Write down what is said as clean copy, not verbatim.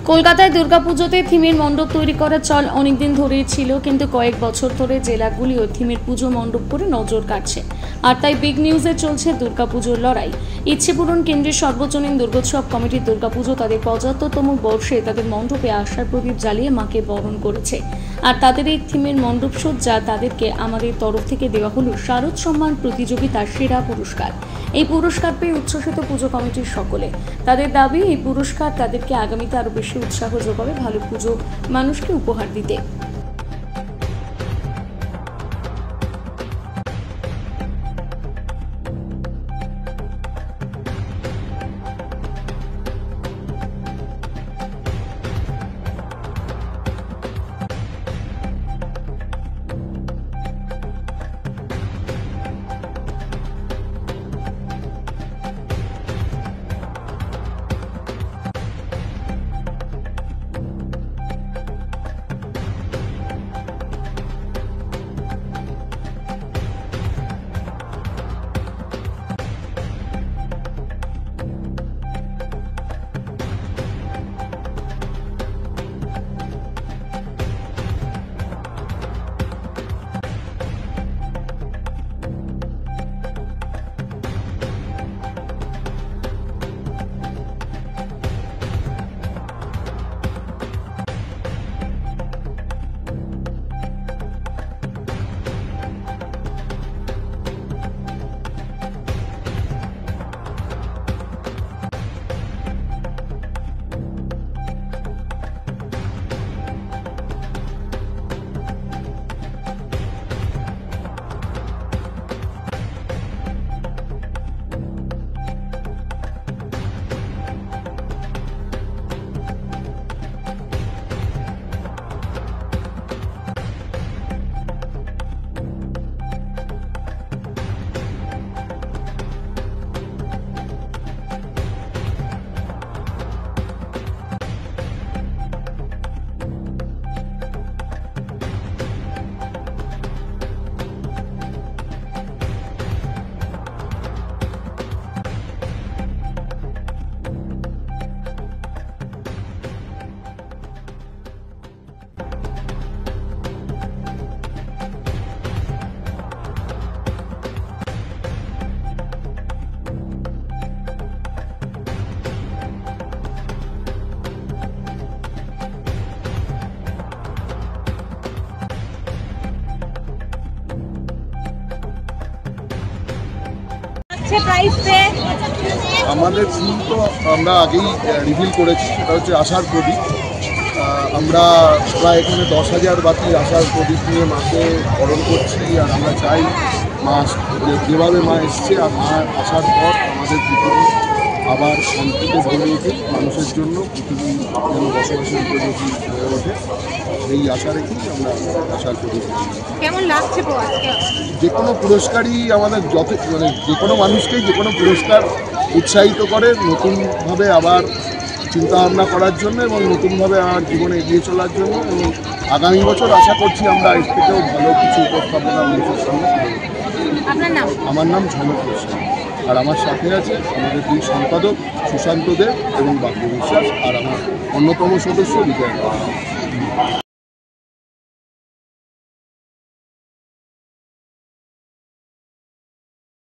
কলকাতায় দুর্গাপুজোতে থিমের মণ্ডপ তৈরি করার চল অনেকদিন ধরেই ছিল, কিন্তু কয়েক বছর ধরে জেলাগুলিও থিমের পুজো মণ্ডপ করে নজর কাটছে। আর তাই বিগ নিউজে চলছে দুর্গাপুজোর লড়াই। ইচ্ছে পূরণ কেন্দ্রের সর্বজনীন দুর্গোৎসব কমিটির দুর্গাপুজো তাদের ৭৫তম বর্ষে তাদের মণ্ডপে আশার প্রদীপ জ্বালিয়ে মাকে বরণ করেছে। আর তাদের এই থিমের মণ্ডপ সজ্জা তাদেরকে আমাদের তরফ থেকে দেওয়া হলো শারদ সম্মান প্রতিযোগিতার সেরা পুরস্কার। এই পুরস্কার পেয়ে উচ্ছ্বসিত পুজো কমিটির সকলে। তাদের দাবি, এই পুরস্কার তাদেরকে আগামীতে আরো বেশি উৎসাহ যোগাবে ভালো পুজো মানুষকে উপহার দিতে। আমাদের থিম তো আমরা আগেই রিভিল করেছি, সেটা হচ্ছে আশার প্রদীপ। আমরা প্রায় এখানে 10,000 বাতি আশার প্রদীপ নিয়ে মাকে বরণ করছি। আর আমরা চাই মা যেভাবে মা এসছে আর মা আসার পর আমাদের পৃথিবী আবার শান্তিতে ভরে উঠুক, মানুষের জন্য পৃথিবী যেন বসবাসের উপযোগী হয়ে ওঠে, এই আশা রেখেই আমরা আশার প্রদীপ। কেমন লাগছে? যে কোনো পুরস্কারই আমাদের যে কোনো মানুষকেই যে কোনো পুরস্কার উৎসাহিত করে নতুনভাবে আবার চিন্তাভাবনা করার জন্য এবং নতুনভাবে আমার জীবনে এগিয়ে চলার জন্য। এবং আগামী বছর আশা করছি আমরা এর থেকেও ভালো কিছু উপস্থাপনা মানুষের সামনে তুলে ধরব। আপনার নাম? আমার নাম ঝনক বিশ্বাস, আর আমার সাথে আছে আমাদের দুই সম্পাদক সুশান্ত দেব এবং বাপু বিশ্বাস, আর আমার অন্যতম সদস্য বিজয়।